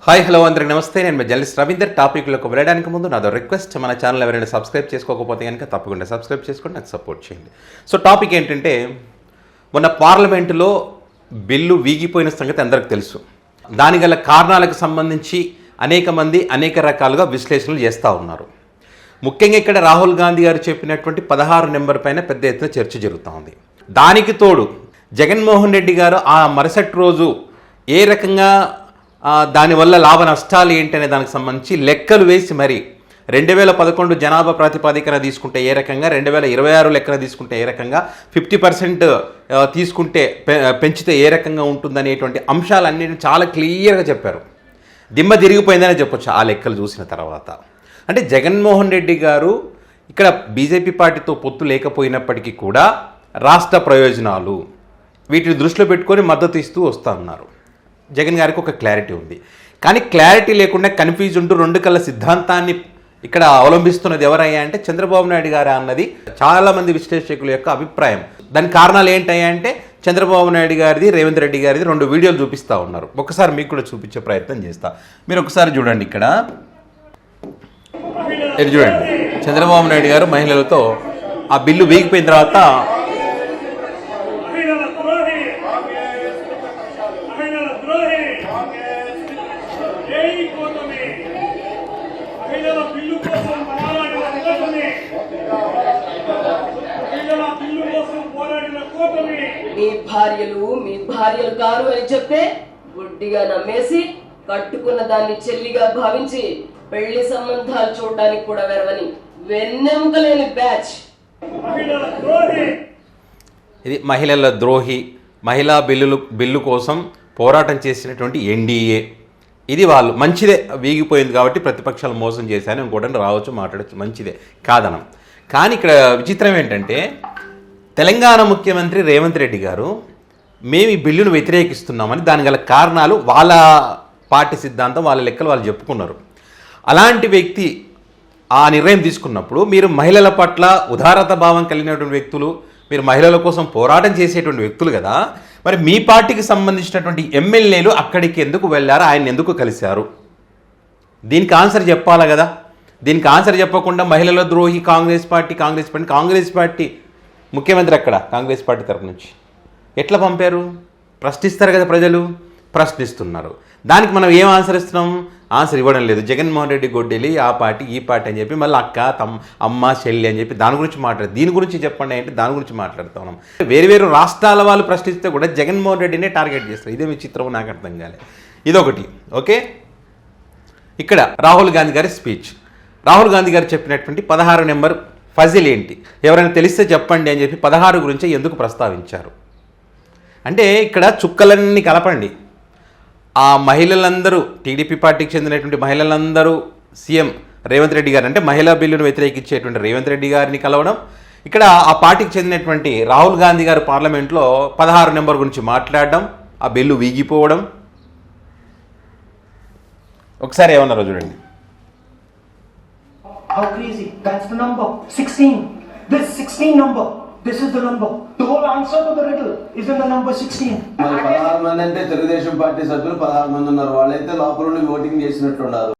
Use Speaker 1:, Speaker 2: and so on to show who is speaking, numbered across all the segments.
Speaker 1: Hi hello అందరికి నమస్తే. నేను మీ జర్నలిస్ట్ రవీందర్. టాపిక్లోకి వెళ్ళడానికి ముందు నాదో రిక్వెస్ట్, మన ఛానల్ ఎవరైనా సబ్స్క్రైబ్ చేసుకోకపోతే కనుక తప్పకుండా సబ్స్క్రైబ్ చేసుకొని నాకు సపోర్ట్ చేయండి. సో టాపిక్ ఏంటంటే, మొన్న పార్లమెంటులో బిల్లు వీగిపోయిన సంగతి అందరికి తెలుసు. దాని గల కారణాలకు సంబంధించి అనేక మంది అనేక రకాలుగా విశ్లేషణలు చేస్తూ ఉన్నారు. ముఖ్యంగా ఇక్కడ రాహుల్ గాంధీ గారు చెప్పినటువంటి 16 నెంబర్ పైన పెద్ద ఎత్తున చర్చ జరుగుతూ ఉంది. దానికి తోడు జగన్మోహన్ రెడ్డి గారు ఆ మరుసటి రోజు ఏ రకంగా దానివల్ల లాభ నష్టాలు ఏంటనే దానికి సంబంధించి లెక్కలు వేసి మరి 2011 జనాభా ప్రాతిపదికన తీసుకుంటే ఏ రకంగా, 2026 లెక్కన తీసుకుంటే ఏ రకంగా, 50% తీసుకుంటే పెంచితే ఏ రకంగా ఉంటుందనేటువంటి అంశాలన్నిటిని చాలా క్లియర్గా చెప్పారు. దిమ్మ తిరిగిపోయిందనే చెప్పొచ్చు ఆ లెక్కలు చూసిన తర్వాత. అంటే జగన్మోహన్ రెడ్డి గారు ఇక్కడ బీజేపీ పార్టీతో పొత్తు లేకపోయినప్పటికీ కూడా రాష్ట్ర ప్రయోజనాలు వీటిని దృష్టిలో పెట్టుకొని మద్దతు ఇస్తూ వస్తూ ఉన్నారు. జగన్ గారికి ఒక క్లారిటీ ఉంది, కానీ క్లారిటీ లేకుండా కన్ఫ్యూజ్ ఉంటూ రెండు కళ్ళ సిద్ధాంతాన్ని ఇక్కడ అవలంబిస్తున్నది ఎవరయ్యా అంటే చంద్రబాబు నాయుడు గారు అన్నది చాలామంది విశ్లేషకుల యొక్క అభిప్రాయం. దాని కారణాలు ఏంటయ్యా అంటే చంద్రబాబు నాయుడు గారిది, రేవంత్ రెడ్డి గారిది 2 వీడియోలు చూపిస్తూ ఉన్నారు. ఒకసారి మీకు కూడా చూపించే ప్రయత్నం చేస్తా. మీరు ఒకసారి చూడండి. ఇక్కడ ఇది చూడండి, చంద్రబాబు నాయుడు గారు మహిళలతో ఆ బిల్లు వీగిపోయిన తర్వాత
Speaker 2: మీ భార్యలు కారు అని చెప్తే గుడ్డిగా నమ్మేసి కట్టుకున్న దాన్ని చెల్లిగా భావించి పెళ్లి సంబంధాలు చూడడానికి కూడా వెరవని వెన్నెముకలేని బ్యాచ్.
Speaker 1: ఇది మహిళల ద్రోహి, మహిళా బిల్లు కోసం పోరాటం చేసినటువంటి ఎన్డీఏ. ఇది వాళ్ళు మంచిదే, వీగిపోయింది కాబట్టి ప్రతిపక్షాలు మోసం చేశాను ఇంకోటి రావచ్చు, మాట్లాడచ్చు, మంచిదే కాదనం. కానీ ఇక్కడ విచిత్రం ఏంటంటే, తెలంగాణ ముఖ్యమంత్రి రేవంత్ రెడ్డి గారు మేము ఈ బిల్లును వ్యతిరేకిస్తున్నామని దాని గల కారణాలు వాళ్ళ పార్టీ సిద్ధాంతం, వాళ్ళ లెక్కలు వాళ్ళు చెప్పుకున్నారు. అలాంటి వ్యక్తి ఆ నిర్ణయం తీసుకున్నప్పుడు మీరు మహిళల పట్ల ఉదారత భావం కలిగినటువంటి వ్యక్తులు, మీరు మహిళల కోసం పోరాటం చేసేటువంటి వ్యక్తులు కదా, మరి మీ పార్టీకి సంబంధించినటువంటి ఎమ్మెల్యేలు అక్కడికి ఎందుకు వెళ్ళారు, ఆయన ఎందుకు కలిశారు? దీనికి ఆన్సర్ చెప్పాలా కదా. దీనికి ఆన్సర్ చెప్పకుండా మహిళల ద్రోహి కాంగ్రెస్ పార్టీ ముఖ్యమంత్రి అక్కడ కాంగ్రెస్ పార్టీ తరఫు నుంచి ఎట్లా పంపారు? ప్రశ్నిస్తారు కదా ప్రజలు, ప్రశ్నిస్తున్నారు. దానికి మనం ఏం ఆన్సర్ ఇస్తున్నాం? ఆన్సర్ ఇవ్వడం లేదు. జగన్మోహన్ రెడ్డి గొడ్డెలి ఆ పార్టీ ఈ పార్టీ అని చెప్పి మళ్ళీ అక్క అమ్మ చెల్లి అని చెప్పి దాని గురించి దీని గురించి చెప్పండి అంటే దాని గురించి మాట్లాడుతూ ఉన్నాం. వేరు రాష్ట్రాల వాళ్ళు ప్రశ్నిస్తే కూడా జగన్మోహన్ రెడ్డినే టార్గెట్ చేస్తారు. ఇదే విచిత్రం, నాకు అర్థం కాలే. ఇదొకటి. ఓకే, ఇక్కడ రాహుల్ గాంధీ గారి స్పీచ్. రాహుల్ గాంధీ గారు చెప్పినటువంటి 16 నెంబర్ ఫజిల్ ఏంటి, ఎవరైనా తెలిస్తే చెప్పండి అని చెప్పి 16 గురించి ఎందుకు ప్రస్తావించారు అంటే, ఇక్కడ చుక్కలన్నీ కలపండి. ఆ మహిళలందరూ, టీడీపీ పార్టీకి చెందినటువంటి మహిళలందరూ సీఎం రేవంత్ రెడ్డి గారు అంటే మహిళా బిల్లును వ్యతిరేకించేటువంటి రేవంత్ రెడ్డి గారిని కలవడం, ఇక్కడ ఆ పార్టీకి చెందినటువంటి రాహుల్ గాంధీ గారు పార్లమెంట్లో 16 నెంబర్ గురించి మాట్లాడడం, ఆ బిల్లు వీగిపోవడం. ఒకసారి ఏమన్నారో చూడండి.
Speaker 3: How crazy. That's the number. 16. This 16 number. This is the number. The whole answer to the riddle is in the number 16.
Speaker 4: మరి 16 మంది అంటే తెలుగుదేశం పార్టీ సభ్యులు 16 మంది ఉన్నారు. వాళ్ళైతే లోపల నుండి ఓటింగ్ చేసినట్టున్నారు.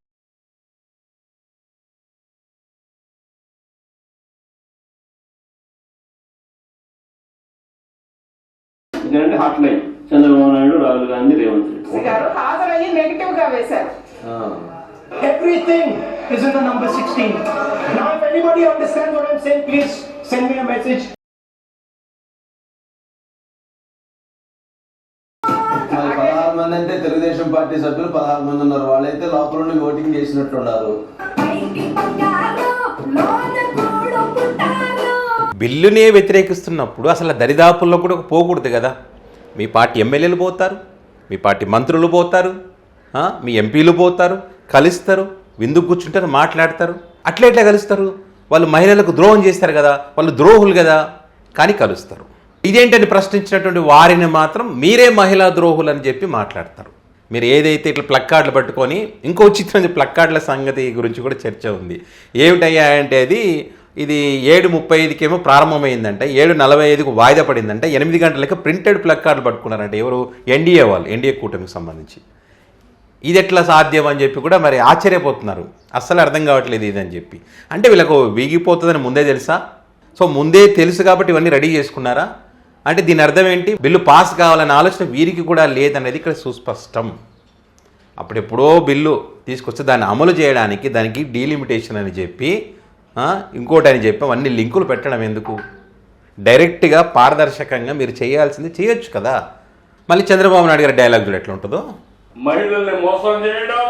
Speaker 5: ఎందుకంటే హాట్ లైన్ చంద్రబాబు నాయుడు, రాహుల్ గాంధీ, రేవంత్ రెడ్డి
Speaker 2: గారు హాజరయ్యి నెగటివ్ గా వేశారు.
Speaker 3: Everything is in the number 16. Now if anybody understands what I'm saying, please send me a message.
Speaker 4: మరి 16 మంది అంటే తెలుగుదేశం పార్టీ సభ్యులు 16 మంది ఉన్నారు. వాళ్ళైతే లోపల నుండి ఓటింగ్ చేసినట్టున్నారు.
Speaker 1: బిల్లునే వ్యతిరేకిస్తున్నప్పుడు అసలు దరిదాపుల్లో కూడా పోకూడదు కదా. మీ పార్టీ ఎమ్మెల్యేలు పోతారు, మీ పార్టీ మంత్రులు పోతారు, మీ ఎంపీలు పోతారు, కలుస్తారు, విందుకు కూర్చుంటారు, మాట్లాడతారు. ఎట్లా కలుస్తారు? వాళ్ళు మహిళలకు ద్రోహం చేస్తారు కదా, వాళ్ళు ద్రోహులు కదా, కానీ కలుస్తారు. ఇదేంటని ప్రశ్నించినటువంటి వారిని మాత్రం మీరే మహిళా ద్రోహులు అని చెప్పి మాట్లాడతారు. మీరు ఏదైతే ఇట్లా ప్లక్కార్డులు పట్టుకొని, ఇంకో చిత్రం ప్లక్కార్డుల సంగతి గురించి కూడా చర్చ ఉంది. ఏమిటయ్యా అంటే ఇది 7:35కేమో ప్రారంభమైందంట, 7:45కు వాయిదా పడిందంట, 8 గంటల లెక్క ప్రింటెడ్ ప్లక్కార్డులు పట్టుకున్నారంట. ఎవరు? ఎన్డీఏ కూటమికి సంబంధించి. 8 గంటల లెక్క ప్రింటెడ్ ప్లక్కార్డులు పట్టుకున్నారంట. 8 గంటల లెక్క ప్రింటెడ్ ప్లక్కార్డులు పట్టుకున్నారంట. 8 గంటల లెక్క ప్రింటెడ్ ప్లక్కార్డులు పట్టుకున్నారంట. ఎవరు? ఎన్డీఏ వాళ్ళు, ఎన్డీఏ కూటమికి సంబంధించి. ఇది ఎట్లా సాధ్యం అని చెప్పి కూడా మరి ఆశ్చర్యపోతున్నారు. అస్సలు అర్థం కావట్లేదు ఇదని చెప్పి. అంటే వీళ్ళకు వీగిపోతుందని ముందే తెలుసా? సో ముందే తెలుసు కాబట్టి ఇవన్నీ రెడీ చేసుకున్నారా? అంటే దీని అర్థం ఏంటి? బిల్లు పాస్ కావాలనే ఆలోచన వీరికి కూడా లేదనేది ఇక్కడ సుస్పష్టం. అప్పుడెప్పుడో బిల్లు తీసుకొస్తే దాన్ని అమలు చేయడానికి దానికి డీలిమిటేషన్ అని చెప్పి ఇంకోటి అని చెప్పి అవన్నీ లింకులు పెట్టడం ఎందుకు? డైరెక్ట్గా పారదర్శకంగా మీరు చేయాల్సింది చేయొచ్చు కదా. మళ్ళీ చంద్రబాబు నాయుడు గారి డైలాగ్ చూడ ఎట్లా ఉంటుందో.
Speaker 6: మహిళల్ని మోసం చేయడం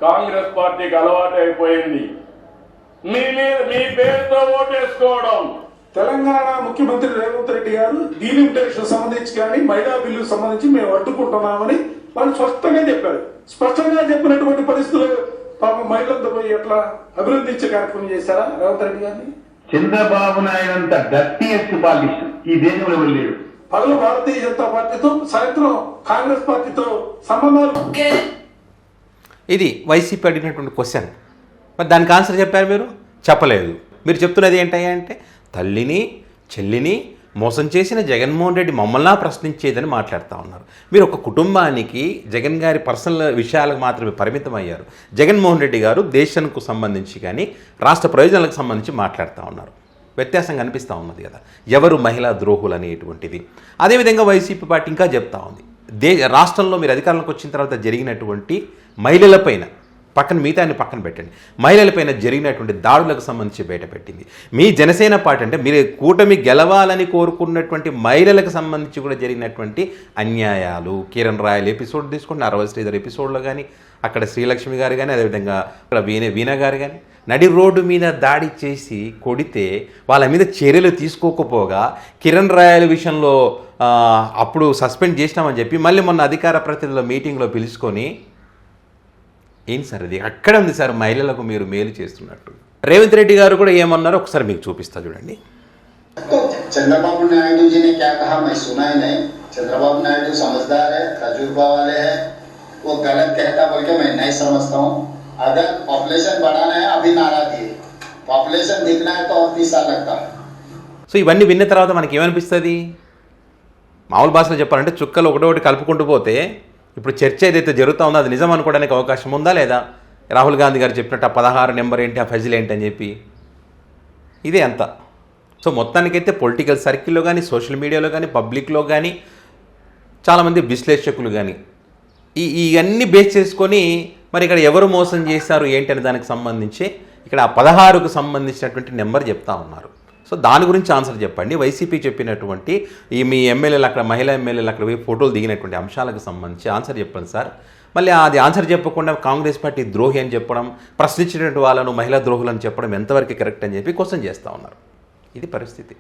Speaker 6: కాంగ్రెస్ పార్టీకి అలవాటు అయిపోయింది. మీ పేరుతో ఓటేసుకోవడం.
Speaker 7: తెలంగాణ ముఖ్యమంత్రి రేవంత్ రెడ్డి గారు డీలిమిటేషన్ సంబంధించి కానీ మహిళా బిల్లు సంబంధించి మేము అడ్డుకుంటున్నామని వాళ్ళు స్పష్టంగా చెప్పారు. స్పష్టంగా చెప్పినటువంటి పరిస్థితులు పాపం మహిళలతో పోయి ఎట్లా అభివృద్ధించే కార్యక్రమం చేశారా రేవంత్ రెడ్డి గారిని?
Speaker 8: చంద్రబాబు నాయుడు అంత డర్టీయెస్ట్ పాలిటిషియన్ ఈ దేశంలో ఎవరు లేరు.
Speaker 7: పగలు భారతీయ జనతా పార్టీతో, సాయంత్రం కాంగ్రెస్ పార్టీతో సంబంధాలు.
Speaker 1: ఇది వైసీపీ అడిగినటువంటి క్వశ్చన్. మరి దానికి ఆన్సర్ చెప్పారు మీరు? చెప్పలేదు. మీరు చెప్తున్నది ఏంటయ్యా అంటే తల్లిని చెల్లిని మోసం చేసిన జగన్మోహన్ రెడ్డి మమ్మల్ని ప్రశ్నించేదని మాట్లాడుతూ ఉన్నారు. మీరు ఒక కుటుంబానికి జగన్ గారి పర్సనల్ విషయాలకు మాత్రమే పరిమితం అయ్యారు. జగన్మోహన్ రెడ్డి గారు దేశానికి సంబంధించి కానీ రాష్ట్ర ప్రయోజనాలకు సంబంధించి మాట్లాడుతూ ఉన్నారు. వ్యత్యాసం కనిపిస్తూ ఉన్నది కదా. ఎవరు మహిళా ద్రోహులు అనేటువంటిది. అదేవిధంగా వైసీపీ పార్టీ ఇంకా చెప్తా ఉంది, రాష్ట్రంలో మీరు అధికారంలోకి వచ్చిన తర్వాత జరిగినటువంటి మహిళలపైన మిగతాన్ని పక్కన పెట్టండి, మహిళలపైన జరిగినటువంటి దాడులకు సంబంధించి బయటపెట్టింది. మీ జనసేన పార్టీ అంటే మీరు కూటమి గెలవాలని కోరుకున్నటువంటి మహిళలకు సంబంధించి కూడా జరిగినటువంటి అన్యాయాలు. కిరణ్ రాయల్ ఎపిసోడ్ తీసుకోండి, 60 శ్రీధర్ ఎపిసోడ్లో కానీ, అక్కడ శ్రీలక్ష్మి గారు కానీ, అదేవిధంగా ఇక్కడ వీణ గారు కానీ నడి రోడ్డు మీద దాడి చేసి కొడితే వాళ్ళ మీద చర్యలు తీసుకోకపోగా కిరణ్ రాయల్ విషయంలో అప్పుడు సస్పెండ్ చేసినామని చెప్పి మళ్ళీ మొన్న అధికార ప్రతినిధుల మీటింగ్లో పిలుచుకొని ఏం సార్ అది? అక్కడ ఉంది సార్ మహిళలకు మీరు మేలు చేస్తున్నట్టు. రేవంత్ రెడ్డి గారు కూడా ఏమన్నారో ఒకసారి మీకు చూపిస్తా చూడండి.
Speaker 9: चंद्रबाबू नायडू जी ने क्या कहा मैं सुना ही नहीं. चंद्रबाबू नायडू समझदार है, तजुर्बा वाले हैं, वो गलत कहता बोल के मैं नहीं समझता हूँ. अगर पॉपुलेशन बढ़ाना है अभी नारा दिए, पॉपुलेशन दिखना है तो और 20 साल लगता है.
Speaker 1: సో ఇవన్నీ విన్న తర్వాత మనకి ఏమనిపిస్తుంది? మామూలు భాషలో చెప్పాలంటే చుక్కలు ఒకటొకటి కలుపుకుంటూ పోతే ఇప్పుడు చర్చ ఏదైతే జరుగుతూ ఉందో అది నిజం అనుకోవడానికి అవకాశం ఉందా లేదా? రాహుల్ గాంధీ గారు చెప్పినట్టు ఆ 16 నెంబర్ ఏంటి, ఆ ఫజిల్ ఏంటి అని చెప్పి ఇదే అంత. సో మొత్తానికైతే పొలిటికల్ సర్కిల్లో కానీ, సోషల్ మీడియాలో కానీ, పబ్లిక్లో కానీ చాలామంది విశ్లేషకులు కానీ ఇవన్నీ బేస్ చేసుకొని మరి ఇక్కడ ఎవరు మోసం చేశారు ఏంటి అనే దానికి సంబంధించి ఇక్కడ ఆ 16కు సంబంధించినటువంటి నెంబర్ చెప్తా ఉన్నారు. సో దాని గురించి ఆన్సర్ చెప్పండి. వైసీపీ చెప్పినటువంటి ఈ మీ ఎమ్మెల్యేలు అక్కడ మహిళా ఎమ్మెల్యేలు అక్కడ ఫోటోలు దిగినటువంటి అంశాలకు సంబంధించి ఆన్సర్ చెప్పండి సార్. మళ్ళీ అది ఆన్సర్ చెప్పకుండా కాంగ్రెస్ పార్టీ ద్రోహి అని చెప్పడం, ప్రశ్నించినటువంటి వాళ్ళను మహిళా ద్రోహులు అని చెప్పడం ఎంతవరకు కరెక్ట్ అని చెప్పి క్వశ్చన్ చేస్తూ ఉన్నారు. ఇది పరిస్థితి.